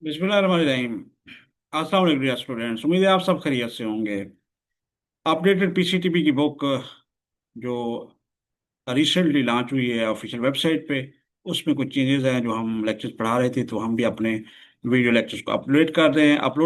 बिस्मिल्लाहिर्रहमानिर्रहीम। अस्सलाम वालेकुम डियर स्टूडेंट्स, उम्मीद है आप सब खैरियत से होंगे। अपडेटेड पीसीटीपी की बुक जो रिसेंटली लॉन्च हुई है ऑफिशियल वेबसाइट पे, उसमें कुछ चेंजेस हैं। जो हम लेक्चर्स पढ़ा रहे थे तो हम भी अपने वीडियो लेक्चर्स को अपलोड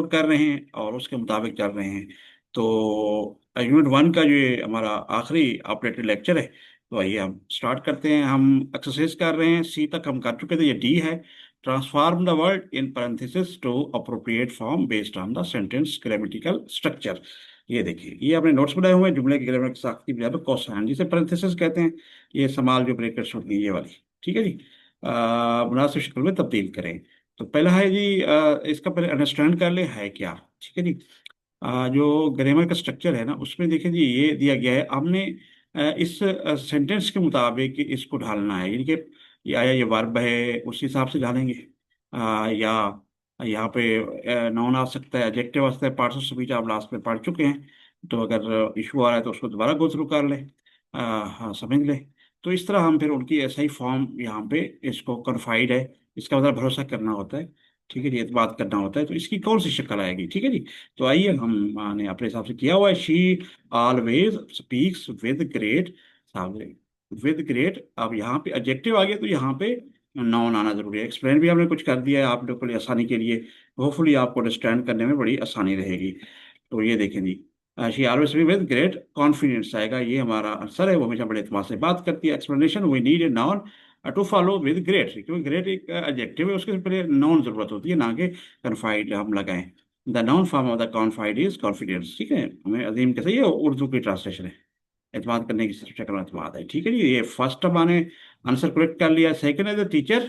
कर रहे हैं और उसके मुताबिक चल रहे हैं। तो यूनिट 1 का जो ये हमारा आखिरी अपडेटेड लेक्चर है, तो आइए हम स्टार्ट करते हैं। हम एक्सरसाइज कर रहे हैं, सी तक हम कर चुके थे, ये डी है। Transform the word in parenthesis to appropriate form based on the sentence grammatical structure. ये देखिए, ये आपने नोट्स बनाए हुए हैं। जुमले की ग्रामर की साख्ती बुनियाद पर कौसाइन जिसे पैरेंथेसिस कहते हैं। ये समाल जो ब्रेकेट्स होती है ये वाली, ठीक है जी। मुनासिब शक्ल में तब्दील करें। तो पहला है जी, इसका पहले अंडरस्टैंड कर ले है क्या, ठीक है जी। जो ग्रामर का स्ट्रक्चर है ना, उसमें देखिए जी, ये दिया गया है हमने। इस सेंटेंस के मुताबिक इसको ढालना है, यानी कि ये वर्ब है उस हिसाब से ढालेंगे। या यहाँ पे नाउन आ सकता है, एडजेक्टिव आ सकता है, पार्ट्स ऑफ स्पीच आप लास्ट में पढ़ चुके हैं। तो अगर इशू आ रहा है तो उसको दोबारा गो थ्रू कर ले, हाँ समझ ले। तो इस तरह हम फिर उनकी ऐसा ही फॉर्म यहाँ पे, इसको कॉन्फाइड है, इसका मतलब भरोसा करना होता है, ठीक है जी, एतबार करना होता है। तो इसकी कौन सी शक्ल आएगी, ठीक है जी। तो आइए, हमने अपने हिसाब से किया हुआ है। She always speaks with great, सामने विद ग्रेट। अब यहाँ पे एडजेक्टिव आ गया तो यहाँ पे नाउन आना जरूरी है। एक्सप्लेन भी हमने कुछ कर दिया है आप लोगों के लिए आसानी के लिए। होपफुली आपको अंडरस्टैंड करने में बड़ी आसानी रहेगी। तो ये देखें जी, she always speak with great confidence आएगा, ये हमारा आंसर है। वो हमेशा बड़े एतमाद से बात करती है। Explanation, we need a noun to follow with great, क्योंकि ग्रेट एक एडजेक्टिव है, उसके पहले नाउन जरूरत होती है, ना कि कन्फाइड हम लगाएं। The noun form of the confide is confidence, ठीक है। हमें अजीम कैसे, ये उर्दू की ट्रांसलेशन है। एतमाद करने की सिर्फ शक्ल में एतमाद है, ठीक है जी। ये फर्स्ट हमारे आंसर करेक्ट कर लिया। सेकंड है द टीचर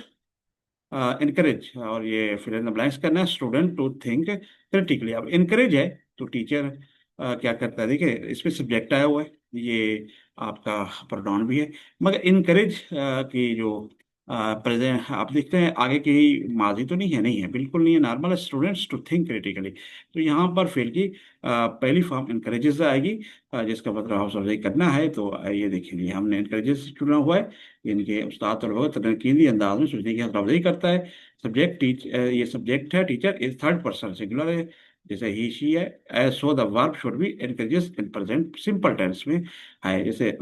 इनकरेज, और ये फिल इन द ब्लैंक्स करना है, स्टूडेंट टू थिंक क्रिटिकली। अब इनकरेज है तो टीचर क्या करता है, देखिए इसमें सब्जेक्ट आया हुआ है, ये आपका प्रोनाउन भी है। मगर इनकरेज की जो प्रेजेंट आप देखते हैं आगे की माजी तो नहीं है, नहीं है, बिल्कुल नहीं है, नॉर्मल है, स्टूडेंट्स टू थिंक क्रिटिकली। तो यहाँ पर फेल की पहली फॉर्म इनकरेजेस आएगी, जिसका मतलब हौसला अफजाई करना है। तो ये देखिए, हमने इनकरेजेस चुना हुआ है। इनके उस्ताद तलबा को तनकीदी अंदाज में सोचने की हौसला अफजाई करता है। सब्जेक्ट ये सब्जेक्ट है, teacher is third person singular है, जैसे ही शी है। As so the verb should be encourages in present simple tense में है, जैसे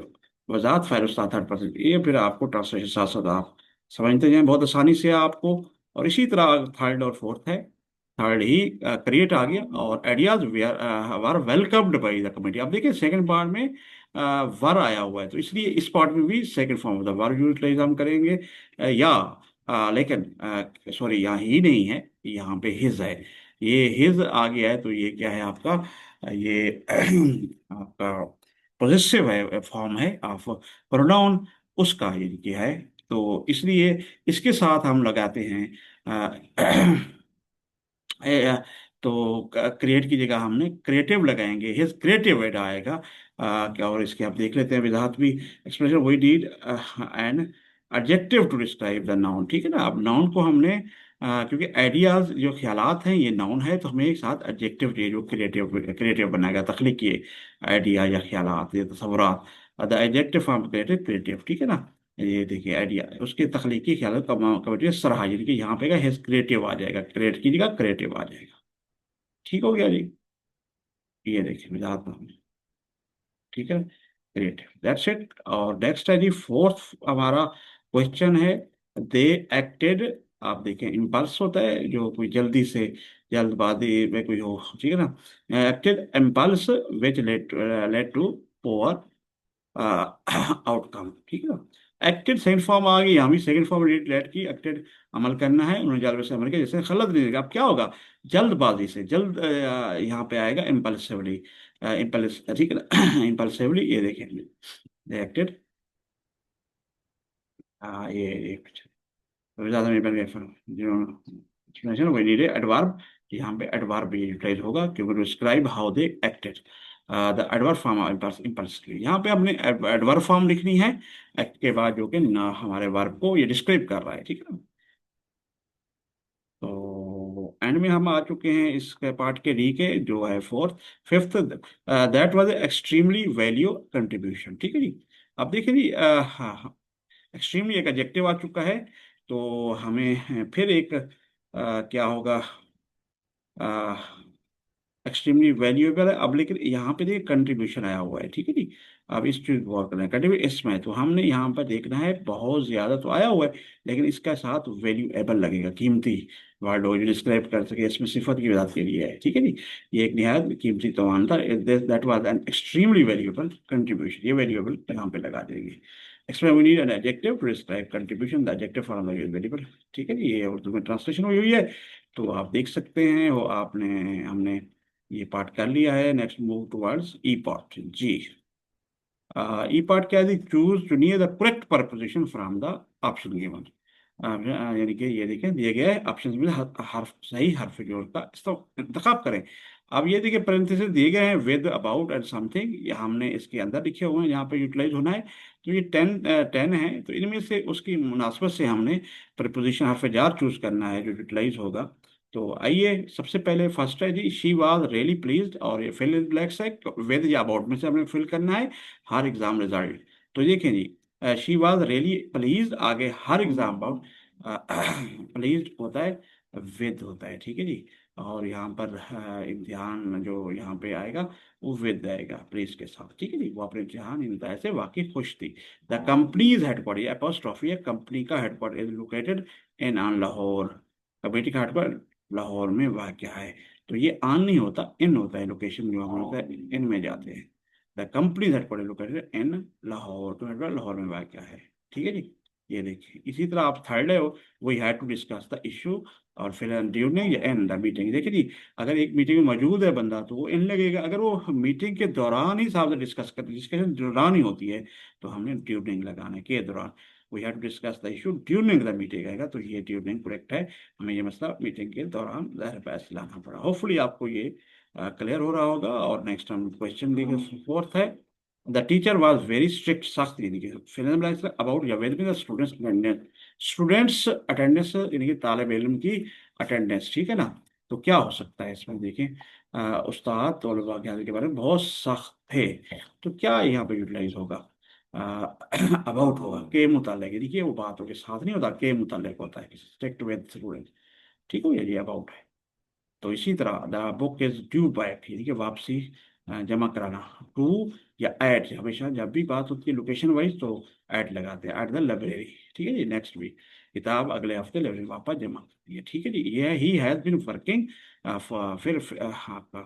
वजात फाइल उस्ताद थर्ड पर्सन। ये फिर आपको ट्रांसलेशन साथ साथ आप समझते जाएं बहुत आसानी से आपको। और इसी तरह थर्ड और फोर्थ है। थर्ड ही क्रिएट आ गया, और ideas were welcomed by the committee. अब देखिए सेकंड पार्ट में वर आया हुआ है, तो इसलिए इस पार्ट में भी second form of the verb utilize हम करेंगे। लेकिन सॉरी, यहाँ ही नहीं है, यहाँ पे हिज है। ये हिज आ गया है, तो ये क्या है आपका, ये आपका पोजेसिव है, फॉर्म है ऑफ प्रोनाउन, उसका ये क्या है। तो इसलिए इसके साथ हम लगाते हैं तो क्रिएट की जगह हमने क्रिएटिव लगाएंगे, हिज क्रिएटिव एड आएगा। क्या, और इसके आप देख लेते हैं विधात भी। Expression we need an adjective to describe the noun, ठीक है ना। अब नाउन को हमने क्योंकि आइडियाज जो ख्यालात हैं ये नाउन है, तो हमें एक साथ एडजेक्टिव चाहिए जो क्रिएटिव क्रिएटिव बनाएगा, तख्लीकी आइडिया या ख्यालात या तस्वुरात। The adjective form creative creative, ठीक है ना। ये देखिए आइडिया, उसके तख्लीकी ख्याल कमेटी सराहा, यानी कि यहाँ पे हिज क्रिएटिव आ जाएगा, क्रिएट की जगह क्रिएटिव आ जाएगा। ठीक हो गया जी। ये देखिए वजाहत नाम है, ठीक है, ग्रेट, दैट्स इट। और नेक्स्ट है जी फोर्थ हमारा क्वेश्चन है। दे एक्टेड, आप देखें इम्पल्स होता है जो कोई जल्दी से, जल्दबाजी में कोई हो, ठीक है ना। Acted impulse which led to poor outcome, ठीक है ना। एक्टेड सेकंड फॉर्म आ गई, यहाँ भी सेकंड फॉर्म लेट की एक्टेड अमल करना है, उन्होंने जालवे से अमल किया, जैसे खलत नहीं देगा। अब क्या होगा, जल्दबाजी से, जल्द यहाँ पे आएगा इम्पल्सिवली, इम्पल्स, ठीक है ना। इम्पल्सिवली, ये देखें एक्टेड, ये ज्यादा नहीं बन गया वही नीड एडवर्ब। यहाँ पे एडवर्ब ये यूटिलाइज होगा क्योंकि describe how they acted, the adverb form impulsively. यहाँ पे हमने एडवर्ब फॉर्म लिखनी है एक्ट के बाद, जो कि ना हमारे वर्ब को ये डिस्क्राइब कर रहा है, ठीक है ना। तो एंड में हम आ चुके हैं इस पार्ट के डी के, जो है fourth fifth, that was extremely value contribution, ठीक है जी। अब देखिए जी, हाँ, एक्सट्रीमली एक एडजेक्टिव आ चुका है, तो हमें फिर एक क्या होगा, एक्सट्रीमली वैल्यूएबल है। अब लेकिन यहाँ पे देखिए कंट्रीब्यूशन आया हुआ है, ठीक है जी। अब इस चीज को गौर करना है, कंट्रीब्यूशन इसमें तो हमने यहाँ पर देखना है बहुत ज्यादा तो आया हुआ है, लेकिन इसका साथ वैल्यूएबल लगेगा, कीमती वर्ड हो जो डिस्क्राइब कर सके, इसमें सिफत की वजह के लिए है, ठीक है जी। ये एक निहायत कीमती तोहफा था, that was an extremely valuable contribution, ये वैल्यूएबल यहाँ पे लगा देंगे। Explain we need an adjective to describe contribution, the adjective form valuable, ठीक है जी। ये उर्दू में ट्रांसलेशन हुई हुई है, तो आप देख सकते हैं वो आपने, हमने ये पार्ट कर लिया है। नेक्स्ट मूव टुवर्ड्स ई पार्ट जी। ई पार्ट क्या है, चूज चुनिए the correct preposition from the option given. यानी कि ये देखें दिए गए ऑप्शन में हर्फ सही हर्फ जोड़ का इसका इंतखाब करें। अब ये देखिए पैरेंथेसिस दिए गए हैं विद अबाउट एंड समथिंग, ये हमने इसके अंदर लिखे हुए हैं, यहाँ पे यूटिलाइज होना है। तो ये 10 है, तो इनमें से उसकी मुनासबत से हमने प्रपोजिशन हर्फ जार चूज करना है जो यूटिलाइज होगा। तो आइए सबसे पहले फर्स्ट है जी, शी वाज रियली प्लीज्ड, और ये फिल इन ब्लैक्स है, विद या अबाउट में से हमें फिल करना है हर एग्जाम रिजल्ट। तो देखें जी, शी वाज रियली प्लीज्ड, आगे हर एग्जाम अबाउट प्लीज्ड होता है, विद होता है, ठीक है जी। और यहाँ पर इम्तिहान जो यहाँ पे आएगा वो विद आएगा प्लीज के साथ, ठीक है जी। वो अपने इम्तिहान इम्तिहान से वाकई खुश थी। द कंपनीज हेडक्वार्टर, ये अपोस्ट्रोफी है, कंपनी का headquarter is located in on Lahore, committee का हेडक्वार्टर लाहौर में वाक़ है। तो ये आन नहीं होता, इन होता है, लोकेशन जो हमारा होता है इन में जाते हैं। The company headquarter located in Lahore, तो हेडक्वार्टर लाहौर में वाक़ है, ठीक है जी। ये देखिए इसी तरह आप थर्ड है, we had to discuss the issue, और फिर ड्यूरिंग या एंड द मीटिंग। देखिए जी, अगर एक मीटिंग में मौजूद है बंदा तो वो इन लगेगा, अगर वो मीटिंग के दौरान ही साहब से डिस्कस कर, डिस्कशन दौरान ही होती है तो हमने ड्यूरिंग लगाना है, के दौरान। We have to discuss the issue during the meeting आएगा, तो ये ड्यूरिंग करेक्ट है। हमें ये मसला मीटिंग के दौरान ज़ाहिर पास लाना पड़ा। होपफुली आपको ये क्लियर हो रहा होगा। और नेक्स्ट हम क्वेश्चन देखें, फोर्थ है, the teacher was very strict, सख्त यानी कि अबाउट या वेद में स्टूडेंट्स अटेंडेंस, स्टूडेंट्स अटेंडेंस यानी कि तालब इल्म की अटेंडेंस, ठीक है ना। तो क्या हो सकता है इसमें देखें, उस्ताद तलबा के बारे में बहुत सख्त थे, तो क्या यहाँ पे यूटिलाइज होगा, अबाउट होगा, के मुतालिक, देखिए वो बातों के साथ नहीं होता, के मुतालिक होता है, स्ट्रिक्ट विद स्टूडेंट, ठीक हो, ये अबाउट है। तो इसी तरह the book is due back, यानी कि वापसी, जमा कराना। टू या एट, हमेशा जब भी बात होती है लोकेशन वाइज तो एट लगाते हैं, एट द लाइब्रेरी, ठीक है जी। नेक्स्ट वीक किताब अगले हफ्ते लाइब्रेरी वापस जमा करती है, ठीक है जी। ये ही हैज बिन वर्किंग, फिर आपका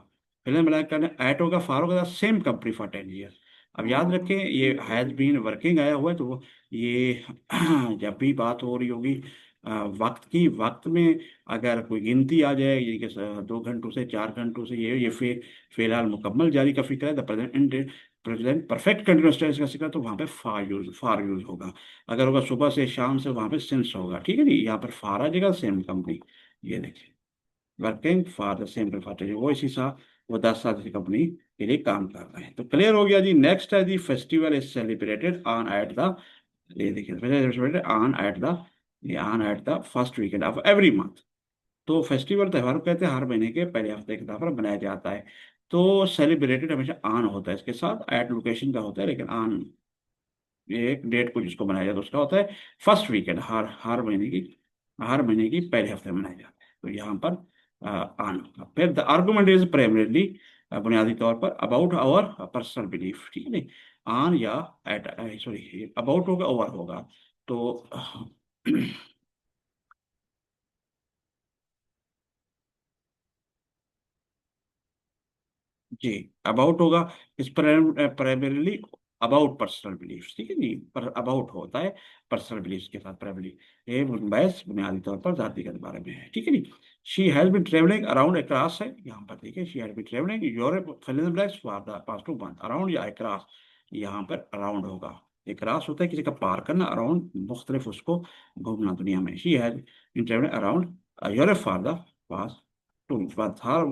फिल्म मिला करना एट होगा, फार होगा सेम कंपनी फॉर 10 ईयर। अब याद रखें ये हैज बीन वर्किंग आया हुआ है, तो ये जब भी बात हो रही होगी वक्त की, वक्त में अगर कोई गिनती आ जाए, ये कि 2 घंटों से 4 घंटों से, ये फिलहाल मुकम्मल जारी का फिक्र है, the present present perfect continuous tense का जिक्र, तो वहाँ पे फार यूज होगा। अगर होगा सुबह से शाम से, वहाँ पे सिंस होगा, ठीक है जी। यहाँ पर फार आ जाएगा, सेम कंपनी, ये देखिए working for the same company, वो इसी सा वो 10 साल की कंपनी के लिए काम कर रहे हैं। तो क्लियर हो गया जी। नेक्स्ट है जी, festival is celebrated on at the, ये देखिए ऑन एट द, ये on at the first weekend of every month. तो फेस्टिवल त्योहार को कहते हैं हर महीने के पहले हफ्ते के तौर पर मनाया जाता है। तो सेलिब्रेटेड हमेशा ऑन होता है, इसके साथ एट लोकेशन का होता है, लेकिन ऑन ये एक डेट को जिसको बनाया जाता है उसका होता है फर्स्ट वीकेंड, हर महीने की पहले हफ्ते में मनाया जाता है। तो यहाँ पर ऑन होगा। फिर द आर्गूमेंट इज प्राइमरीली, बुनियादी तौर पर अबाउट आवर पर्सनल बिलीफ, ठीक है नहीं, ऑन या एट, सॉरी अबाउट होगा ओवर होगा। तो जी अबाउट होगा, इस प्राइमरीली अबाउट पर्सनल बिलीफ, ठीक है जी। पर अबाउट होता है पर्सनल बिलीफ के साथ प्राइमरी, ये बहस बुनियादी तौर पर जाति के बारे में है, ठीक है जी। She has been travelling around across है, यहाँ पर देखिए she has been travelling Europe fill in the blanks for the past 2 month, around या अक्रॉस, यहाँ पर अराउंड होगा। अक्रॉस होता है किसी का पार करना, अराउंड मुख्तलिफ उसको घूमना दुनिया में। She has been travelling around Europe for the past two month, हाँ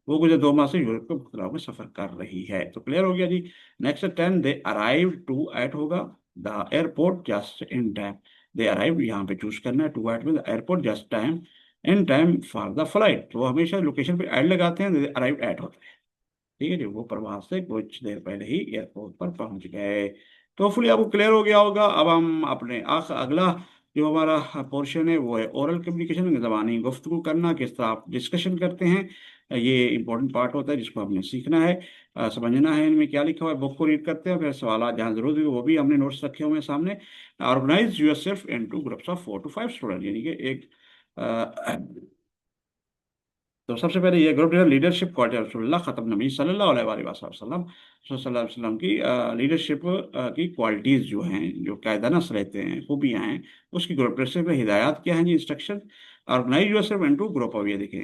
वो गुजरे 2 माह से यूरोप के मुख्तलिफ में सफर कर रही है। तो क्लियर हो गया जी। Next 10, they arrive to at होगा the airport just in time, they arrive यहाँ पे चूज करना है, टू एट में the airport just time in time for the flight, तो वो हमेशा लोकेशन पे एड लगाते हैं, दे अराइव एट होता है, ठीक है जी। वो प्रवास से कुछ देर पहले ही एयरपोर्ट पर पहुंच गए। तो फुली आपको क्लियर हो गया होगा। अब हम अपने अगला जो हमारा पोर्शन है वो है ओरल कम्युनिकेशन, ज़बानी गुफ्तगू करना, किस तरह आप डिस्कशन करते हैं। ये इंपॉर्टेंट पार्ट होता है जिसको हमने सीखना है, समझना है इनमें क्या लिखा हुआ है। बुक को रीड करते हैं, फिर सवाल जहाँ जरूरत है वो भी हमने नोट्स रखे हुए हैं सामने। Organize yourself into groups of 4 to 5 student, यानी कि एक तो सबसे पहले ये ग्रुप लीडरशिप क्वालिटी रसूलुल्लाह ख़त्म नबी सल्लल्लाहु अलैहि वसल्लम सल्लल्लाहु अलैहि वसल्लम की लीडरशिप की क्वालिटीज़ जो हैं, जो कायदानस रहते हैं, खूबियाँ हैं, उसकी ग्रुप लीडरशिप में हिदायत क्या है जी, instruction. Organise yourself into group of, ये देखें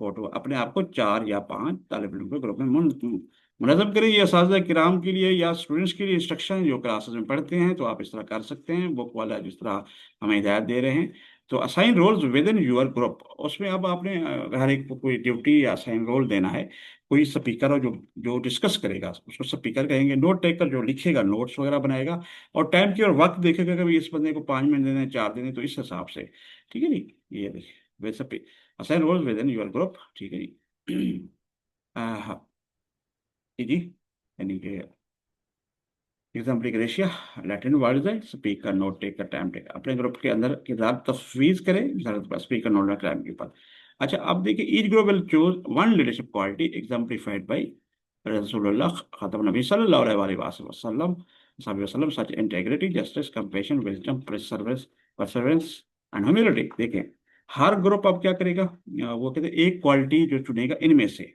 फोटो, अपने आप को 4 या 5 तालिब इल्म के ग्रुप में मुनज़्ज़म करें। ये असातिज़ा किराम के लिए या स्टूडेंट्स के लिए इंस्ट्रक्शन जो क्लासेस में पढ़ते हैं, तो आप इस तरह कर सकते हैं, बुक वाला जिस तरह हमें हिदायत दे रहे हैं। तो assign roles within your group, उसमें अब आपने हर एक को कोई ड्यूटी या असाइन रोल देना है। कोई स्पीकर हो जो जो डिस्कस करेगा, उसको स्पीकर कहेंगे। नोट टेकर जो लिखेगा, नोट्स वगैरह बनाएगा। और टाइम की और वक्त देखेगा, कभी इस बंदे को 5 मिनट देने, 4 देने, तो इस हिसाब से। ठीक है जी, ये देखिए वैसे assign roles within your group. ठीक है जी। हाँ जी, यानी कि एग्जाम्पल ग्रेशिया, लैटिन वर्ड है speaker note taker time taker, अपने ग्रुप के अंदर किरदार तफवीज करें स्पीकर नोट में टाइम के पास। अच्छा, अब देखिए each group will choose one leadership quality exemplified by रसूलुल्लाह खतम नबी सल्लल्लाहु अलैहि वसल्लम वसल्लम such integrity, justice, compassion, wisdom, perseverance and humility. देखें, हर ग्रुप अब क्या करेगा, वो कहते हैं एक क्वालिटी जो चुनेगा इनमें से।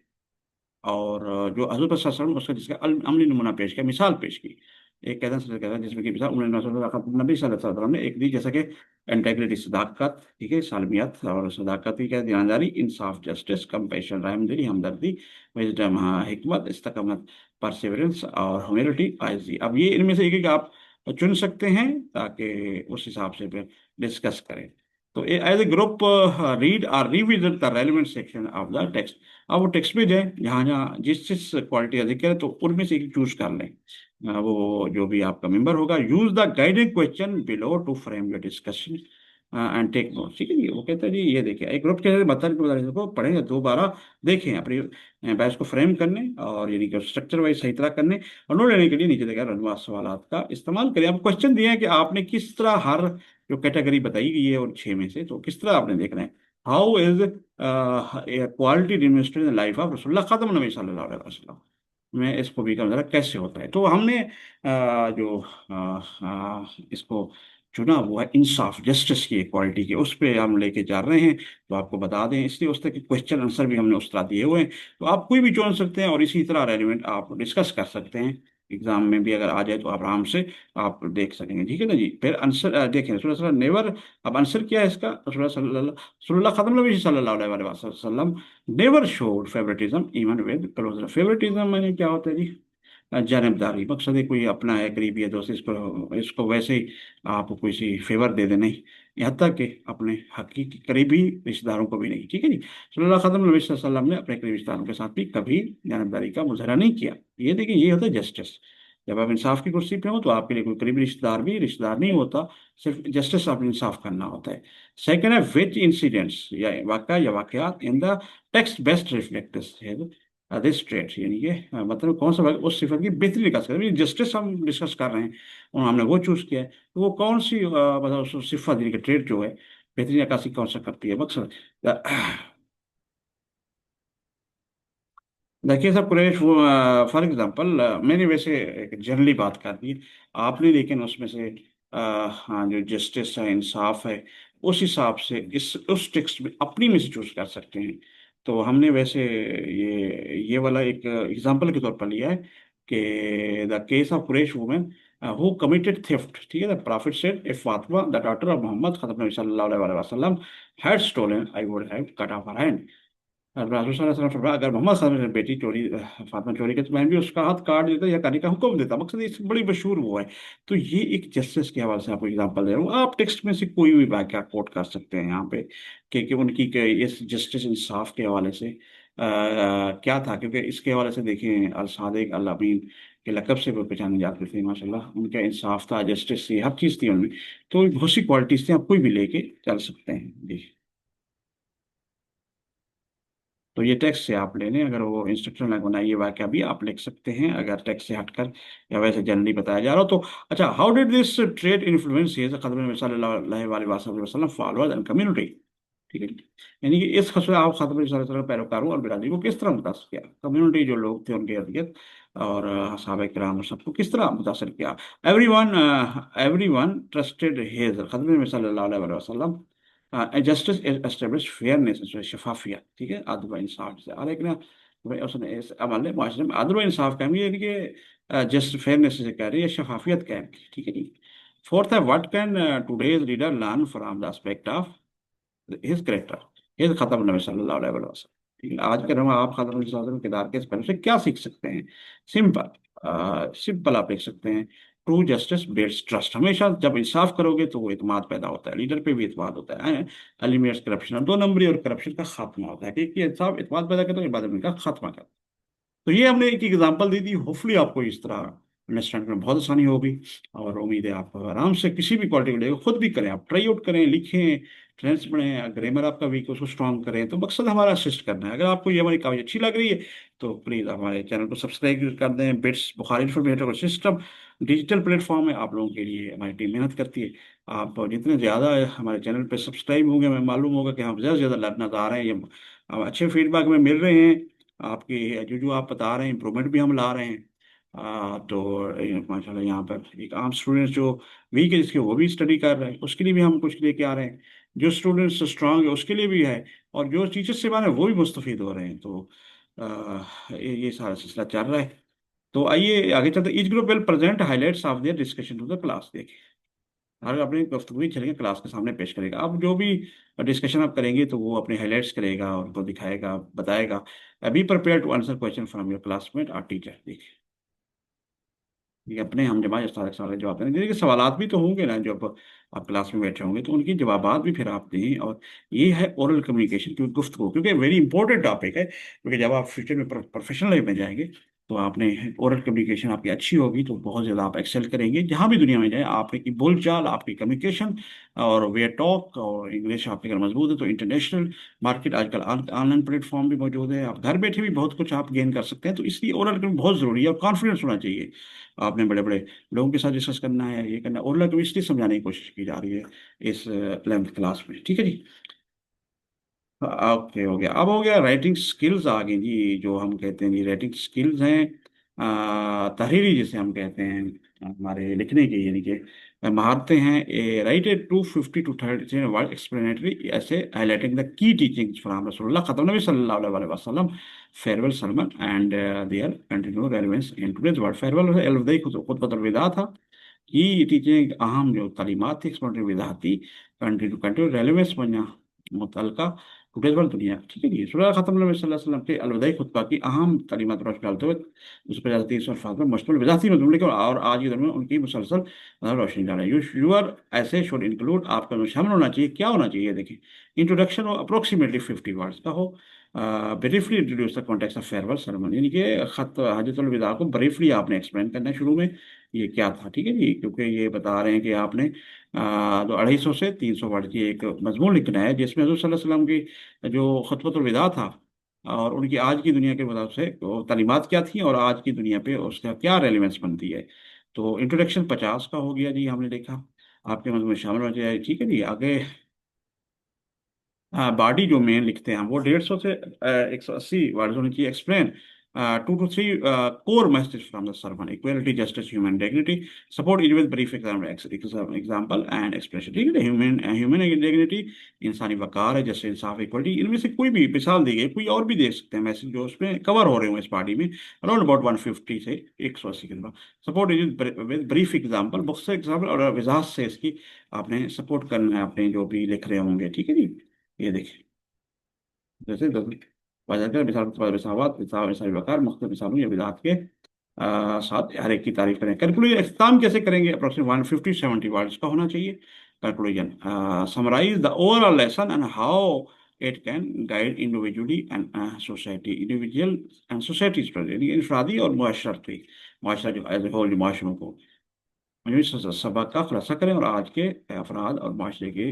और जो हजरत वसल्लम उसका जिसका अमली नमूना पेश किया, मिसाल पेश की। एक कहता है जिसमें कि मिसाल नबी सल्लल्लाहु अलैहि वसल्लम ने एक दी, जैसा कि इंटेग्रिटी, सदाकत, ठीक है, सालमियत और सदाकत की क्या, ईमानदारी, इंसाफ, जस्टिस, कंपैशन, रहमदिली, हमदर्दी, विजडम, हाँ, हिकमत, इस्तकामत, परसेवरेंस और ह्यूमिलिटी, आइजी। अब ये इनमें से एक एक आप चुन सकते हैं, ताकि उस हिसाब से फिर डिस्कस करें। तो एज ए ग्रुप रीड और revisit the relevant section of the text. अब वो टेक्स्ट में जाए, जहाँ जहाँ जिस जिस क्वालिटी का जिक्र है, तो उनमें से एक चूज कर लें। वो जो भी आपका मेंबर होगा, use the guided question below to frame your discussion and take note. ठीक है जी, वो कहता है जी, ये देखिए एक ग्रुप के मतलब को पढ़ें, दोबारा देखें, अपनी बहस को फ्रेम करने और यानी कि स्ट्रक्चर वाइज सही तरह करने, और नोट लेने के लिए नीचे देखा रनवा सवालात का इस्तेमाल करें। अब क्वेश्चन दिए हैं कि आपने किस तरह हर जो कैटेगरी बताई गई है और 6 में से, तो किस तरह आपने देखना है। How is quality demonstrated in life of रसूलुल्लाह खत्म नबी सल्लल्लाहु अलैहि वसल्लम में, इसको भी कम जरा कैसे होता है। तो हमने जो इसको चुना वो है इंसाफ, जस्टिस की क्वालिटी की, उस पे हम लेके जा रहे हैं। तो आपको बता दें, इसलिए उस तरह के क्वेश्चन आंसर भी हमने उस तरह दिए हुए हैं। तो आप कोई भी चुन सकते हैं और इसी तरह रेलिवेंट आप डिस्कस कर सकते हैं। एग्जाम में भी अगर आ जाए तो आप आराम से आप देख सकेंगे। ठीक है ना जी। फिर आंसर देखें, रसूलुल्लाह नेवर, अब आंसर क्या है इसका, रसूलुल्लाह खत्म नबी सल्लल्लाहु अलैहि वसल्लम never showed favouritism even with closer. Favouritism मैंने क्या होता है जी, जानबदारी, मकसद है कोई अपना है, करीबी है दोस्त, इसको इसको वैसे ही आप कोई सी फेवर दे दें, नहीं, यहाँ तक कि अपने हकीकी करीबी रिश्तेदारों को भी नहीं। ठीक है जी। सल्लल्लाहु खत्म नबी सल्लल्लाहु अलैहि वसल्लम ने अपने करीबी रिश्तेदारों के साथ भी कभी जानबदारी का मुजाहरा नहीं किया। ये देखिए, ये होता है जस्टिस। जब आप इंसाफ की कुर्सी पे हो, तो आपके लिए कोई करीबी रिश्तेदार भी रिश्तेदार नहीं होता, सिर्फ जस्टिस, आपने इंसाफ करना होता है। सेकंड है विच इंसिडेंट्स या वाक़या या वाकयात in the text best reflect this trait, यानी कि मतलब कौन सा उस सिफत की बेहतरी निकाल सकते हैं। जस्टिस हम डिस्कस कर रहे हैं और हमने वो चूज किया है, तो वो कौन सी मतलब उस सिफत यानी कि ट्रेट जो है, बेहतरीन अक्कासी कौन सा करती है मकसद। देखिए साहब, कुरैश वो फॉर एग्जांपल, मैंने वैसे एक जनरली बात कर दी, आपने लेकिन उसमें से हाँ, जो जस्टिस है, इंसाफ है, उस हिसाब से इस उस टेक्स्ट में अपनी में से चूज कर सकते हैं। तो हमने वैसे ये वाला एक एग्जांपल के तौर पर लिया है कि the case of Quraysh women who committed theft. ठीक है, the prophet said if Fatima the daughter of Muhammad खतम नबी सल्लल्लाहु अलैहि वसल्लम had stolen I would have cut off her hand. राजू सल्लल्लाहु अलैहि वसल्लम, अगर मोहम्मद सल्लल्लाहु अलैहि वसल्लम ने बेटी चोरी फातिमा चोरी की, तो मैं भी उसका हाथ काट देता या करने का हुक्म देता। मकसद इस बड़ी मशहूर वो है। तो ये एक जस्टिस के हवाले से आपको एग्जांपल दे रहा हूँ। आप टेक्स्ट में से कोई भी वाक़या कोट कर सकते हैं यहाँ पे, कि उनकी इस जस्टिस इंसाफ के हवाले से क्या था। क्योंकि इसके हवाले से देखें, अल सादिक अल अमीन के लकब से वो पहचाने जाते थे माशाल्लाह। उनका इंसाफ था, जस्टिस थी, हर चीज़ थी उनमें। तो बहुत सी क्वालिटीज थी, आप कोई भी लेके चल सकते हैं जी। तो ये टेक्स्ट से आप ले लें, अगर वो इंस्ट्रक्शन लाइक बनाइए वाक्य भी आप लिख सकते हैं अगर टेक्स्ट से हटकर या वैसे जनरली बताया जा रहा हो तो। अच्छा, how did this trade influence खत्म सल्लल्लाहु अलैहि वसल्लम फॉलोअर्स एंड कम्युनिटी। ठीक है, यानी कि इस खसरे आप खत्म सल्लल्लाहु पैरोकारों और बिरादरी को किस तरह मुतासर किया, कम्युनिटी जो लोग थे उनके इर्द गिर्द और सहाबा किराम सबको किस तरह मुतासर किया। एवरीवन एवरीवन ट्रस्टेड हिज खत्म सल्लल्लाहु अलैहि वसल्लम जस्टिस एस्टेब्लिश फेयरनेस, शफाफियत, ठीक है, अदल व इंसाफ से और एक ना भाई उसने इस अमल ने माशरे में अदल व इंसाफ का भी, यानी कि जस्ट फेयरनेस से कह रही है, शफाफियत कह रही है, ठीक है जी। फोर्थ है, what can today's reader learn from the aspect of his character, his खत्म नबी सल्लल्लाहु अलैहि वसल्लम। ठीक है, आज के समय आप खत्म नबी सल्लल्लाहु अलैहि वसल्लम किरदार के इस पहलू से क्या सीख सकते हैं। सिंपल, सिंपल आप लिख सकते हैं, ट्रू जस्टिस बिल्ड्स ट्रस्ट, हमेशा जब इंसाफ करोगे तो वो इत्मीनान पैदा होता है, लीडर पे भी इत्मीनान होता है, एलिमिनेट्स करप्शन, और दो नंबरी और करप्शन का खात्मा होता है, क्योंकि इंसाफ इत्मीनान पैदा करता है, इबादत का खात्मा करता है। तो ये हमने एक एग्जांपल दी थी, होपफुली आपको इस तरह अंडरस्टैंड करने में बहुत आसानी होगी। और उम्मीद है आप आराम से किसी भी क्वालिटी को लेकर खुद भी करें, आप ट्राई आउट करें, लिखें, ट्रेंड्स पढ़ें, ग्रामर आपका वीक है उसको स्ट्रॉन्ग करें। तो मकसद हमारा असिस्ट करना है। अगर आपको ये हमारी काफ़ी अच्छी लग रही है तो प्लीज़ हमारे चैनल को सब्सक्राइब कर दें। Bits Bukhari informative system digital platform है, आप लोगों के लिए हमारी टीम मेहनत करती है। आप जितने ज़्यादा हमारे चैनल पर सब्सक्राइब होंगे, हमें मालूम होगा कि हम ज़्यादा से ज़्यादा लर्नर्स आ रहे हैं, ये अच्छे फीडबैक में मिल रहे हैं। आपकी जो जो आप बता रहे हैं इम्प्रूवमेंट भी हम ला रहे हैं। तो माशाल्लाह यहाँ पर एक आम स्टूडेंट्स जो वीक है जिसके वो भी स्टडी कर रहे हैं, उसके लिए भी हम कुछ लेके आ रहे हैं। जो स्टूडेंट्स स्ट्रांग है उसके लिए भी है, और जो टीचर्स से बने वो भी मुस्तफीद हो रहे हैं। तो ये सारा सिलसिला चल रहा है। तो आइए आगे चलते, each group will present highlights of their discussion to the class. देखिए, हर अपनी गुफ्तगू चलेंगे, क्लास के सामने पेश करेगा। अब जो भी डिस्कशन आप करेंगे तो वो अपने हाईलाइट्स करेगा, उनको दिखाएगा, बताएगा। Be prepare to answer question from your classmate और टीचर। देखिए, ये अपने हम जमा सारे सारे जवाब देंगे, देखिए सवालात भी तो होंगे ना जब आप क्लास में बैठे होंगे, तो उनकी जवाबात भी फिर आप दें। और ये है ओरल कम्युनिकेशन की गुफ्तगू, क्योंकि वेरी इंपॉर्टेंट टॉपिक है, क्योंकि जब आप फ्यूचर में प्रोफेशनल लाइफ में जाएंगे तो आपने ओरल कम्युनिकेशन आपकी अच्छी होगी तो बहुत ज़्यादा आप एक्सेल करेंगे जहाँ भी दुनिया में जाए। आपकी बोलचाल, आपकी कम्युनिकेशन और वे टॉक और इंग्लिश आपके अगर मजबूत है तो इंटरनेशनल मार्केट, आजकल ऑनलाइन प्लेटफॉर्म भी मौजूद है, आप घर बैठे भी बहुत कुछ आप गेन कर सकते हैं। तो इसलिए ओरल बहुत ज़रूरी है और कॉन्फिडेंस होना चाहिए। आपने बड़े बड़े लोगों के साथ डिस्कस करना है, ये करना है, ओरल को इसलिए समझाने की कोशिश की जा रही है इस 11th क्लास में, ठीक है जी। ओके, हो गया। अब हो गया राइटिंग स्किल्स आ गई जी, जो हम कहते हैं जी राइटिंग स्किल्स हैं, तहरीरी जिसे हम कहते हैं, हमारे लिखने की यानी कि महारतें हैं। Write a 250 to 30 word explanatory essay highlighting the key teachings from रसूलुल्लाह खत्म नबी सल्लल्लाहु अलैहि वसल्लम, farewell sermon and their continue relevance in today's world. Farewell अलविदाई खुतबतुल विदा था, की टीचिंग अहम जो तालीमात थी एक्सप्लेनेटरी विदा थी, कंटिन्यू कंटिन्यू रेलेवेंस बना मुतलका टुडेज वर्ल्ड दुनिया, ठीक है जी। सूरह खत्म नबी सल्लल्लाहु अलैहि वसल्लम के अलविदाई खुतबा की अहम तालीमात रोशनी डालते हुए उस पर 30 अल्फाज में मशमूल विजाती मजमून लिखे और आज की दौर में उनकी मुसलसल रोशनी डालें। यूर ऐसे शुड इंक्लूड, आपका में शामिल होना चाहिए, क्या होना चाहिए देखिए। इंट्रोडक्शन हो अप्रोक्सीमेटली 50 वर्ड्स का हो। Briefly introduce the context of farewell ceremony, यानी कि खत हजतुल विदा को ब्रीफली आपने एक्सप्लेन करना है शुरू में, ये क्या था, ठीक है जी। क्योंकि ये बता रहे हैं कि आपने तो 250 से 300 वर्ड की एक मजमून लिखना है जिसमें हज़रत सल्लल्लाहु अलैहि वसल्लम की जो खुतबतुल विदा था और उनकी आज की दुनिया के मतलब से वो तालीमात क्या थी और आज की दुनिया पे उसका क्या रेलिवेंस बनती है। तो इंट्रोडक्शन 50 का हो गया जी, हमने देखा आपके मजमून में शामिल हो जाए, ठीक है जी। आगे हाँ, बॉडी जो मेन लिखते हैं हम वो 150 से 180 वर्ड होनी चाहिए। Explain 2 to 3 core message from the sermon, equality, justice, human dignity, support is with brief example and expression, ठीक है। ह्यूमन ह्यूमन डिग्निटी, इंसानी वकार है, जैसे इंसाफ, इक्वलिटी, इनमें से कोई भी मिसाल दी गई, कोई और भी देख सकते हैं मैसेज जो उसमें कवर हो रहे हो इस बॉडी में, अराउंड अबाउट 150 से 180 के अंदर। Support is with brief example, बहुत से एग्जाम्पल और वजाहत से इसकी आपने सपोर्ट करना है अपने जो भी लिख रहे होंगे, ठीक है जी। ये देखिए, जैसे वजह मिसाल मिसावत मिसाल वकार मुख्तलिफ मिसालों या विदात के साथ हर एक की तारीफ करें। कैलकुलेशन अख्ताम कैसे करेंगे, अप्रोक्सीमेट 150-70 वर्ड्स का होना चाहिए। Calculation summarise the overall lesson and how it can guide individually and society, individual and society, इंफरादी और मुआशरती, मुआशरा जो एज ए होल माशरों को सबक का खुलासा करें और आज के अफराद और माशरे की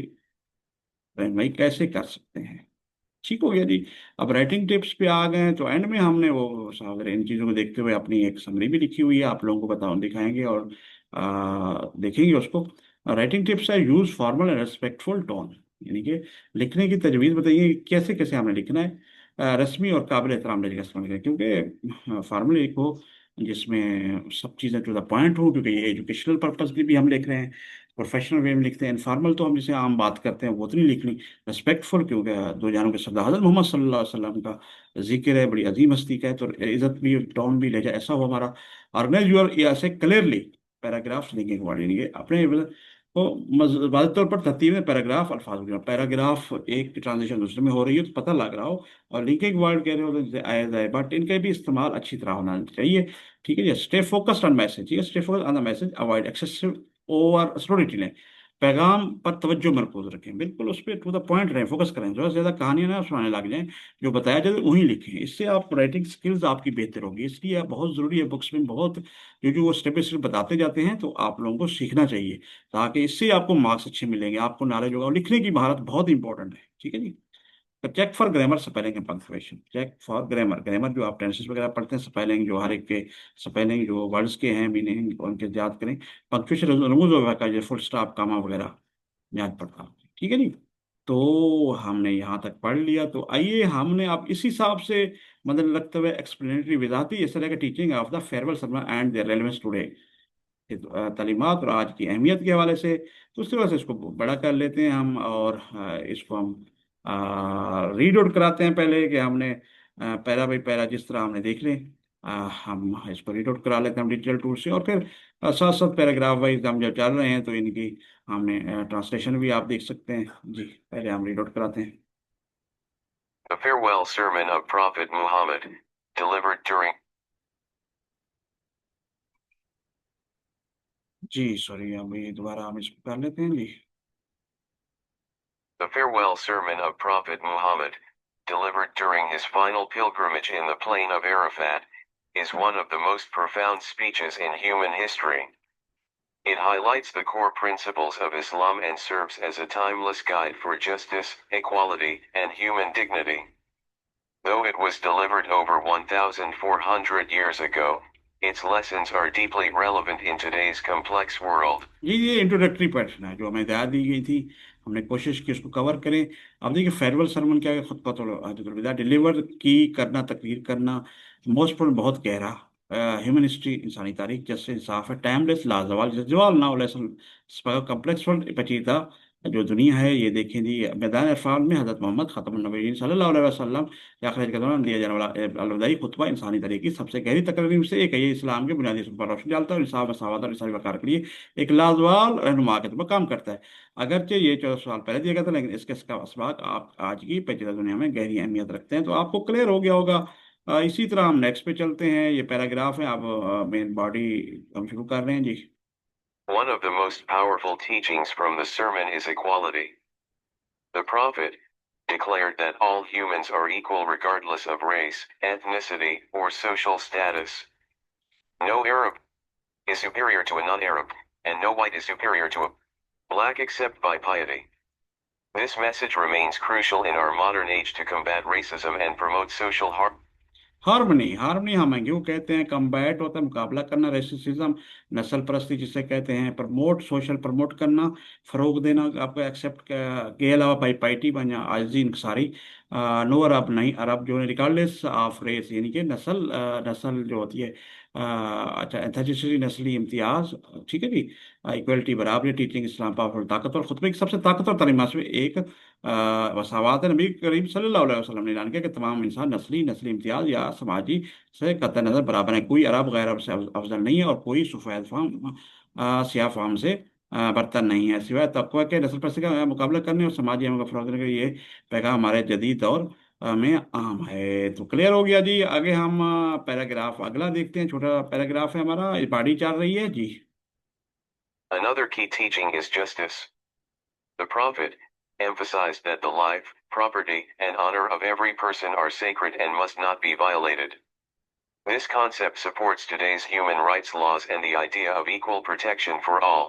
रहनुमाई कैसे कर सकते हैं। ठीक हो गया जी। अब राइटिंग टिप्स पे आ गए हैं, तो एंड में हमने वो सारे इन चीज़ों को देखते हुए अपनी एक समरी भी लिखी हुई है, आप लोगों को दिखाएंगे और देखेंगे उसको। राइटिंग टिप्स है, use formal and respectful tone, यानी कि लिखने की तजवीज़ बताइए कि कैसे कैसे हमने लिखना है। रस्मी और काबिल एहतराम तरीके से लिखें, क्योंकि फॉर्मल लिखो जिसमें सब चीज़ें टू द पॉइंट हो, क्योंकि ये एजुकेशनल पर्पज के भी हम लिख रहे हैं। प्रोफेशनल वे में लिखते हैं। इनफॉर्मल तो हम जैसे आम बात करते हैं वो तो नहीं लिखनी। रिस्पेक्टफुल, क्योंकि दो जानों के सरदार हज़रत मोहम्मद सल्लल्लाहु अलैहि वसल्लम का जिक्र है, बड़ी अजीम हस्ती का है, तो इज्जत भी, टोन भी, लहजा ऐसा हो हमारा। ऑर्गेनाइज यूर ऐसे क्लियरली पैराग्राफ्स लिखने के बाद, यानी कि अपने को वाज़ेह तौर पर तरतीब में पैराग्राफ अल्फाज में, पैराग्राफ एक ट्रांजिशन दूसरे में हो रही है तो पता लग रहा हो, और लिंकिंग वर्ड कह रहे हो तो जैसे आया जाए, बट इनका भी इस्तेमाल अच्छी तरह होना चाहिए। ठीक है जी। स्टे फोकस्ड ऑन मैसेज, ठीक है, stay focused on the message, avoid excessive over story. पैगाम पर तवज्जो मरकूज रखें, बिल्कुल उस पर टू द पॉइंट रहें, फोकस करें, ज़्यादा से ज़्यादा कहानियां ना सुनाने लग जाएं, जो बताया जाए वहीं लिखें। इससे आप राइटिंग स्किल्स आपकी बेहतर होगी, इसलिए आप बहुत ज़रूरी है बुक्स में बहुत जो जो वो स्टेप बाई स्टेप बताते जाते हैं, तो आप लोगों को सीखना चाहिए, ताकि इससे आपको मार्क्स अच्छे मिलेंगे, आपको नॉलेज होगा, और लिखने की महारत बहुत इंपॉर्टेंट है। ठीक है जी। तो check for grammar, spelling and punctuation, check for grammar, grammar जो आप टेंसेस वगैरह पढ़ते हैं, स्पेलिंग जो हर एक के स्पेलिंग जो वर्ड्स के हैं मीनिंग उनके याद करें। पंक्चुएशन रमूज वगैरह का, जैसे फुल स्टॉप, कामा वगैरह याद पड़ता है। ठीक है जी। तो हमने यहाँ तक पढ़ लिया, तो आइए हमने अब इस हिसाब से मतलब रखते हुए एक्सप्लेनेटरी विजाती इस तरह के teaching of the farewell sermon and their relevance today, तालीमात और आज की अहमियत के हवाले से, तो उसकी वजह से इसको बड़ा कर लेते हैं हम, और इसको हम रीड आउट कराते हैं पहले, कि हमने पैरा बाई पैरा जिस तरह हमने देख लें, हम इसको रीड आउट करा लेते हैं हम डिजिटल टूल से, और फिर साथ साथ पैराग्राफ वाइज हम जब चल रहे हैं तो इनकी हमने ट्रांसलेशन भी आप देख सकते हैं जी। पहले हम रीड आउट कराते हैं। A farewell sermon of Prophet Muhammad, delivered during ji sorry, अभी दोबारा हम इसको कर लेते हैं जी। the farewell sermon of Prophet Muhammad, delivered during his final pilgrimage in the plain of Arafat, is one of the most profound speeches in human history. It highlights the core principles of Islam and serves as a timeless guide for justice, equality, and human dignity. Though it was delivered over 1,400 years ago, its lessons are deeply relevant in today's complex world. ये introductory person है जो हमें हिदायत दी गई थी, हमने कोशिश की उसको कवर करें। अब देखिए फेयरवेल सरमन क्या है, खुतबा हजतुल डिलीवर की करना, तकरीर करना, मोस्ट पर बहुत गहरा, ह्यूमन हिस्ट्री, इंसानी तारीख जैसे इंसाफ है, टाइमलेस, लाजवाल, जैसे जवाल ना हो, कम्प्लेक्स वर्ल्ड, पेचीदा जो दुनिया है, ये देखें जी। मैदान इरफान में हज़रत मोहम्मद ख़ातमुन नबीय्यीन सल्लल्लाहु अलैहि वसल्लम के आखिरत के दौरान दिया जाने वाला अलविदाई खुतबा इंसानी तरीके की सबसे गहरी तकरीर में से एक है। ये इस्लाम के बुनियादी असूल पर रोशनी डालता है और इंसाफ, मसावत और इंसानी वक़ार के लिए एक लाजवाब रहनुमा के तौर पर काम करता है। अगरचे ये 14 साल पहले दिया गया था, लेकिन इसका असबाक आप आज की पेचीदा दुनिया में गहरी अहमियत रखते हैं, तो आपको क्लियर हो गया होगा। इसी तरह हम नेक्स्ट पे चलते हैं, ये पैराग्राफ है, आप मेन बॉडी हम शुरू कर रहे हैं जी। One of the most powerful teachings from the sermon is equality. The Prophet declared that all humans are equal regardless of race, ethnicity, or social status. No Arab is superior to a non-Arab, and no white is superior to a black except by piety. This message remains crucial in our modern age to combat racism and promote social harmony. Harmony, harmony हम क्यों कहते हैं, combat होता है मुकाबला करना, racism नस्ल परस्ती जिसे कहते हैं, प्रमोट सोशल प्रमोट करना, फरोग देना, आपको एक्सेप्ट के अलावा पाइटी बना आजी इंकसारी, नो अरब नहीं, अरब जो है रिगार्डलेस ऑफ रेस, यानी कि नस्ल, नस्ल जो होती है, अच्छा एथेनिसिटी, नस्ली इम्तियाज। ठीक है जी। इक्वलिटी, बराबरी, टीचिंग इस्लाम पावरफुल, ताकतवर, खुतबे की सबसे ताकतवर तालीमात में एक वसावात है। नबी करीम सल्लल्लाहु अलैहि वसल्लम ने ऐलान किया कि तमाम इंसान नस्ली नस्ली इम्तियाज या समाजी से कतई नज़र बराबर है, कोई अरब गैर अरब से अफजल नहीं है, और कोई सफ़ेद फाम सियाह फाम से बरतर नहीं है, सिवाय तकवा के। नस्ल परस्ती का मुकाबला करने और समाजी अमल को फ़रोग़ देने के लिए पैगाम हमारे जदीद दौर में आम है। तो क्लियर हो गया जी। आगे हम पैराग्राफ अगला देखते हैं, छोटा पैराग्राफ है हमारा, पार्टी चल रही है जी। Another key teaching is justice. The Prophet emphasized that the life, property, and honor of every person are sacred and must not be violated. This concept supports today's human rights laws and the idea of equal protection for all.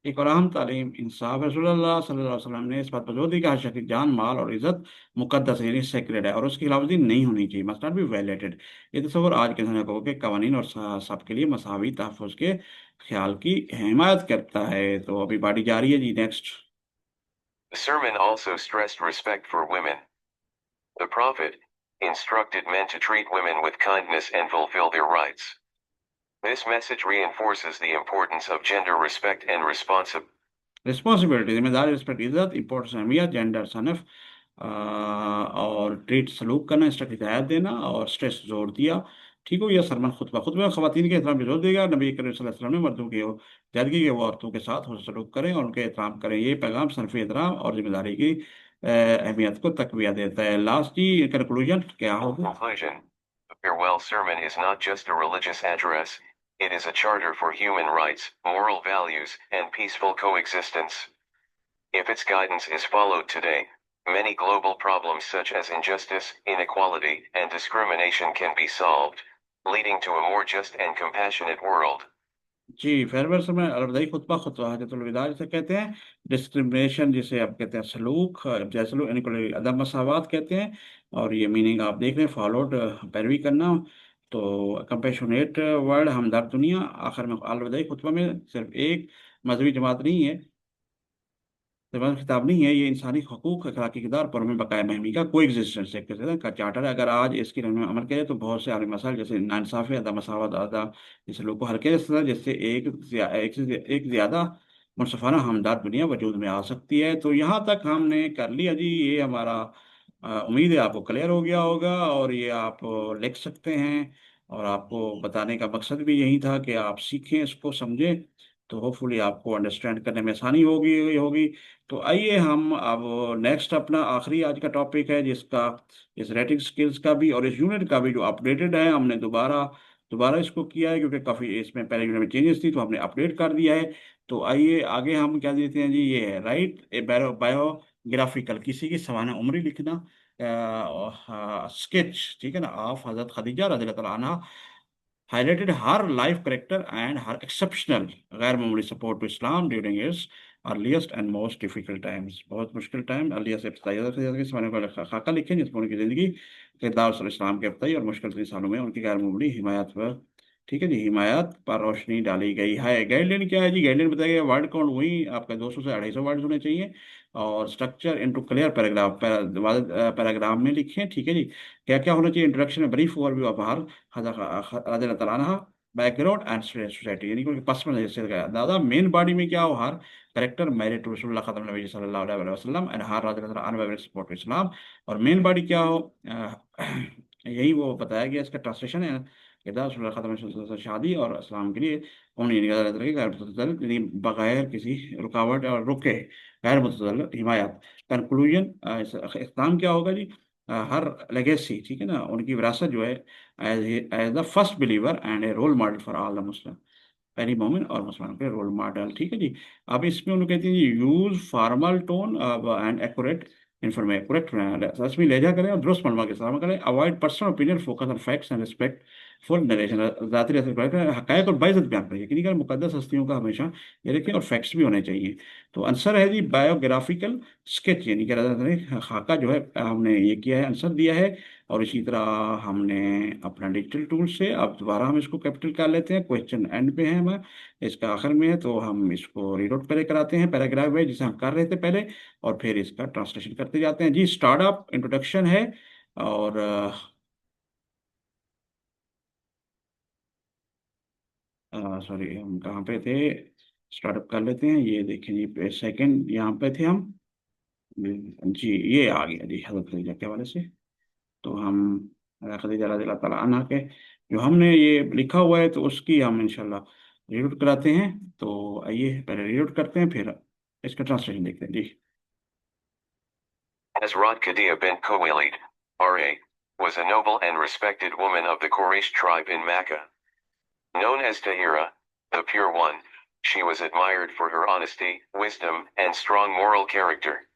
एक और अहम तालीम इंसाफ है। रसूलुल्लाह सल्लल्लाहु अलैहि वसल्लम ने इस बात पर जोर दिया कि हर शख्स की जान, माल और इज्जत मुकद्दस है, यानी सेक्रेड है, और उसकी खिलाफवर्जी नहीं होनी चाहिए, मस्ट नॉट बी वायलेटेड। ये तस्वर आज के समय को के कवानीन और सबके लिए मसावी तहफ़्फ़ुज़ के ख्याल की हिमायत करता है। तो अभी बारी जा रही है जी, next. The sermon also stressed respect for women. The Prophet instructed men to treat women with kindness and fulfill their rights. This message reinforces the importance of gender respect and responsibility. Responsibility, जिम्मेदारी, respect, इज्जत, importance, अहमियत, gender, सनफ और treat, सलूक करना, instruct, हिदायत देना, और stress जोड़ दिया। ठीक हो, यह सरमन खुतबा खुतबे में खवातीन के एहतराम पर जोर देगा। नबी करीम सल्लल्लाहु अलैहि वसल्लम ने मर्दों की जादगी के वो औरतों के साथ हुस्न सलूक करें और उनके एहतराम करें। ये पैगाम सनफी एहतराम और जिम्मेदारी की अहमियत को तकविया देता है। लास्ट जी, कंक्लूजन क्या होगा? Conclusion. The farewell sermon is not just a religious address, it is a charter for human rights, moral values, and peaceful coexistence. If its guidance is followed today, many global problems such as injustice, inequality, and discrimination can be solved, leading to a more just and compassionate world. जी, farewell समय अलविदाई खुतबा, खुतबा हजतुल विदा जिसे कहते हैं। Discrimination जिसे आप कहते हैं सलूक, जैसलूक इनक्वलिटी, अदम मसावत कहते हैं। और ये मीनिंग आप देख रहे हैं, फॉलोड पैरवी करना। तो कंपेशनेट वर्ड, हमदर्द दुनिया। आखिर में अलविदाई खुतबा में सिर्फ एक मजहबी जमात नहीं है, जबान खिताब नहीं है, ये इंसानी हकूक, अखलाकी किरदार, पर में बकाया महमी का को एग्जिस्टेंस एक तरह का चार्टर है। अगर आज इसकी रंग में अमल करें तो बहुत से आलमी मसाइल जैसे नाइंसाफ़ी, अदम मसावत, जैसे लोगों को हल्के जिससे एक ज़्यादा मुनसफ़ाना हमदर्द दुनिया वजूद में आ सकती है। तो यहाँ तक हमने कर लिया जी, ये हमारा उम्मीद है आपको क्लियर हो गया होगा, और ये आप लिख सकते हैं। और आपको बताने का मकसद भी यही था कि आप सीखें, इसको समझें, तो होपफुली आपको अंडरस्टैंड करने में आसानी होगी होगी। तो आइए हम अब नेक्स्ट, अपना आखिरी आज का टॉपिक है, जिसका इस रेटिंग स्किल्स का भी और इस यूनिट का भी जो अपडेटेड है, हमने दोबारा दोबारा इसको किया है, क्योंकि काफ़ी इसमें पहले यूनिट में चेंजेस थी, तो हमने अपडेट कर दिया है। तो आइए आगे हम क्या देते हैं जी, ये है राइट ए बायोग्राफिकल, किसी की सवाना उम्री लिखना, स्केच, ठीक है ना, ऑफ हजरत खदीजा रज़ी अल्लाह तआला अन्हा, highlighted her life character and her exceptional गैर मामूली support to Islam during its earliest and most difficult times। बहुत मुश्किल टाइम, अलिया से ज़माने वाले खाका लिखे जिसमें उनकी ज़िंदगी किरदार और इस्लाम के अफ्ताई और मुश्किल तरीन सालों में उनकी गैर मामूली हिमायत पर, ठीक है जी, हिमायत पर रोशनी डाली गई है। गाइडलाइन क्या है जी? गाइडलाइन बताया गया, वर्ड काउंट वही आपका 200 से 250 वर्ड होने चाहिए, और structure into clear paragraph, paragraph में लिखें, ठीक है जी। क्या क्या होना चाहिए? इंट्रोडक्शन, ब्रीफ ओवरव्यू ऑफ हर राजा तलाना, बैकग्राउंड एंड सोसाइटी, यानी कि पर्सनल जैसे दादा मेन बॉडी में क्या हो, हर करेक्टर मैरिड टू रसूलुल्लाह खतम नबी सल्लल्लाहु अलैहि वसल्लम एंड हर राजा तआला सपोर्ट इस्लाम। और मेन बॉडी क्या हो, यही वो बताया गया, इसका ट्रांसलेशन है, किरदार रसूलुल्लाह खतम नबी सल्लल्लाहु अलैहि वसल्लम शादी और इस्लाम के लिए कौन, यानी बगैर किसी रुकावट और रुके, गैर मुतज़ल्लिल हिमायत। कंक्लूजन, इख्तिताम क्या होगा जी? हर लेगेसी, ठीक है ना, उनकी विरासत जो है, as the first believer and a role model for all the Muslim, पहली मोमिन और मुसलमानों के रोल मॉडल, ठीक है जी। अब इसमें उन्होंने कहते हैं use formal tone and accurate information, correct रस्मी लहजा करें और दुरुस्त मलमा के इस्तेमाल करें। Avoid personal opinion, focus on facts and respect for narration, ज़ाती हकायक और बाइज़्ज़त बयान करिए, कि मुकद्दस हस्तियों का हमेशा ये रखें, और फैक्ट्स भी होने चाहिए। तो आंसर है जी बायोग्राफिकल स्केच, यानी कि खाका जो है हमने ये किया है, आंसर दिया है। और इसी तरह हमने अपना डिजिटल टूल से अब दोबारा हम इसको कैपिटल कर लेते हैं, क्वेश्चन एंड पे है, हमें इसका आखिर में है, तो हम इसको रीड आउट पहले कराते हैं, पैराग्राफ है जिसे हम कर रहे थे पहले, और फिर इसका ट्रांसलेशन करते जाते हैं जी। स्टार्टअप इंट्रोडक्शन है, और सॉरी, हम कहाँ पे थे? स्टार्टअप कर लेते हैं, ये देखें जी, सेकंड यहाँ पे थे हम। जी, ये आ गया जी, हज़रत खदीजा के हवाले से। तो हम खदीजा रज़ी अल्लाह तआला अन्हा के जो हमने ये लिखा हुआ है, तो उसकी हम इंशाल्लाह रीड आउट कराते हैं। तो आइए पहले रीड आउट करते हैं, फिर इसका ट्रांसलेशन देखते हैं जी। Hazrat Khadija bint Khuwailid, R.A., was a noble and respected woman of the Quraysh tribe in Makkah. Known as Tahira, the Pure One, she was admired for her honesty, wisdom, and strong moral character.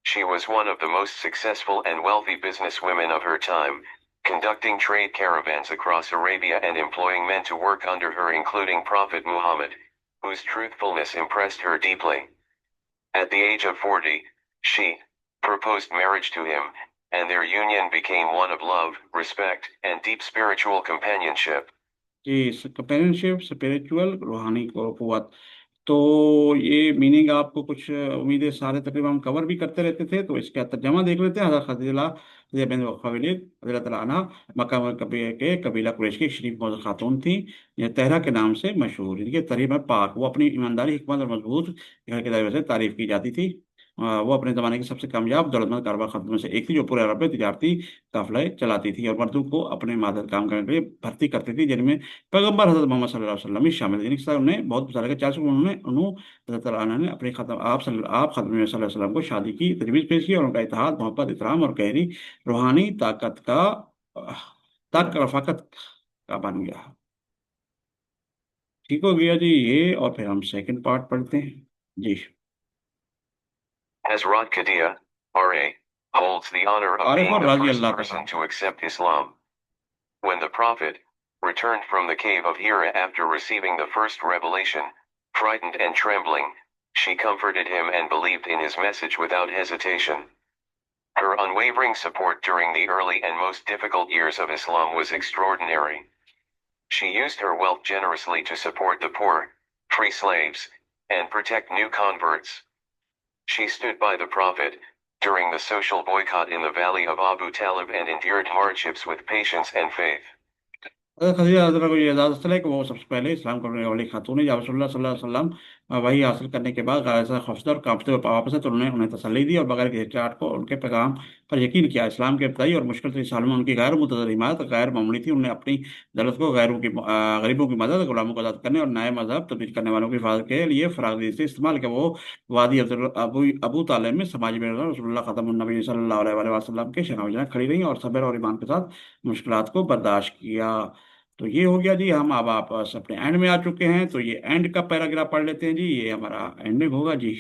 She was one of the most successful and wealthy businesswomen of her time, conducting trade caravans across Arabia and employing men to work under her, including Prophet Muhammad. whose truthfulness impressed her deeply. At the age of 40, she proposed marriage to him, and their union became one of love, respect, and deep spiritual companionship. जी, companionship, spiritual, रूहानी कुव्वत। तो ये meaning आपको कुछ उम्मीदें सारे तकरीबन हम कवर भी करते रहते थे, तो इसका तर्जमा देख लेते हैं। हज़रत खदीजा बिन खुवैलिद रज़ियल्लाहु ताला अन्हा मक्का के कबीला कुरैश की एक शरीफ मौजूद खातून थी, ये तहरा के नाम से मशहूर। इनके तरीब में पाक, वो अपनी ईमानदारी, हिकमत और मजबूत घर के दायरे से तारीफ की जाती थी। वो अपने ज़माने की सबसे कामयाब दौलतमंद कारोबार खातून में से एक थी, जो पूरे अरब में तिजारती काफ़िले चलाती थी और मर्दों को अपने मातहत काम करने के लिए भर्ती करती थी, जिनमें पैगंबर हज़रत मोहम्मद सल्लल्लाहु अलैहि वसल्लम भी शामिल थे। जिनके साथ उन्हें बहुत सारे के 400 उन्होंने हज़रत आना ने अपने खत्म आप खत्म सल्लल्लाहु अलैहि वसल्लम को शादी की तजवीज़ पेश की और उनका इत्तेहाद, मोहब्बत, एहतराम और गहरी रूहानी अह, रफ़ाकत का बन गया। ठीक हो गया जी ये, और फिर हम सेकंड पार्ट पढ़ते हैं जी। Hazrat Qadiya, R.A., holds the honor of Arif being और the राजी first अल्लाह person तआला। to accept Islam. When the Prophet returned from the cave of Hira after receiving the first revelation, frightened and trembling, she comforted him and believed in his message without hesitation. Her unwavering support during the early and most difficult years of Islam was extraordinary. She used her wealth generously to support the poor, free slaves, and protect new converts. She stood by the Prophet during the social boycott in the valley of Abu Talib and endured hardships with patience and faith. हज़रत खदीजा रज़ियल्लाहु अन्हा को ये इजाज़त है कि वो सबसे पहले इस्लाम करने वाली खातून है। जब रसूलुल्लाह सल्लल्लाहु अलैहि वसल्लम वही हासिल करने के बाद गायसा खौफजदा और कांपते हुए वापस आए, तो उन्होंने उन्हें तसल्ली दी और बगैर किसी हिचकिचाहट को उनके पैगाम पर यकीन किया। इस्लाम के इब्तदाई और मुश्किल से सालों में उनकी गैर मुतज़र हिमायत गैर मामूली थी। उन्होंने अपनी दौलत को गरीबों की मदद, गुलामों को आज़ाद करने और नए मजहब तबलीग करने वालों की हिफाजत के लिए फरागदी से इस्तेमाल किया। वो वादी अबू अबू तालिब में समाजी में रसूलुल्लाह खतमुन नबी सल्लल्लाहु अलैहि वसल्लम के शनाव खड़ी रहीं और सब्र और ईमान के साथ मुश्किलात को बर्दाश्त किया। तो ये हो गया जी। हम अब वापस अपने एंड में आ चुके हैं, तो ये एंड का पैराग्राफ पढ़ लेते हैं जी। ये हमारा एंडिंग होगा जी।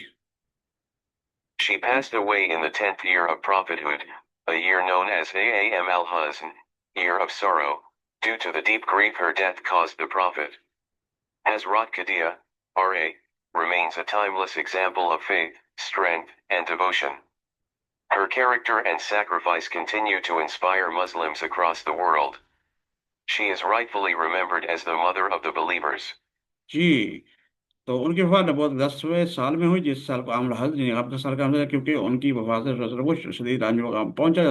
She passed away in the 10th year of prophethood, a year known as Aam al-Huzn, year of sorrow, due to the deep grief her death caused the prophet. Hazrat Qadiya, R.A., remains a timeless example of faith, strength, and devotion. Her character and sacrifice continue to inspire Muslims across the world. She is rightfully remembered as the mother of the believers. जी, तो उनकी वफात नबूवत 10वें साल में हुई, जिस साल को आम हज यानी आपका साल का हमजा, क्योंकि उनकी वफात से रसूल को शदीद रंज व गम पहुंचा।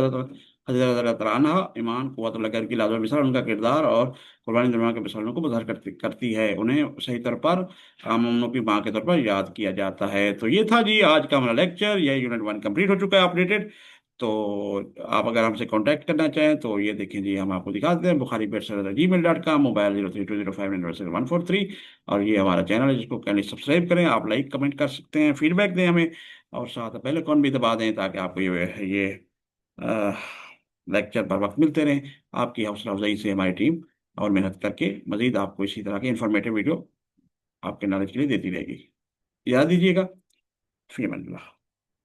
हज़रत अन्हा ईमान, क़ुव्वत और घर की लाजवाब मिसाल उनका किरदार और कुर्बानी दुनिया के मिसालों को बदर करती है। उन्हें सही तौर पर आम मोमिनों की माँ के तौर पर याद किया जाता है। तो ये था जी आज का हमारा लेक्चर। यह यूनिट 1 कंप्लीट हो चुका है, अपडेटेड। तो आप अगर हमसे कांटेक्ट करना चाहें तो ये देखें जी, हम आपको दिखा देते हैं। bukhari@gmail.com, mobile 0320590143। और ये हमारा चैनल है, जिसको कैंडली सब्सक्राइब करें। आप लाइक कमेंट कर सकते हैं, फीडबैक दें हमें, और साथ बेल आइकॉन भी दबा दें, ताकि आपको ये लेक्चर पर वक्त मिलते रहें। आपकी हौसला अफजाई से हमारी टीम और मेहनत करके मजीद आपको इसी तरह की इंफॉर्मेटिव वीडियो आपके नॉलेज के लिए देती रहेगी। याद दीजिएगा। फी अमान अल्लाह।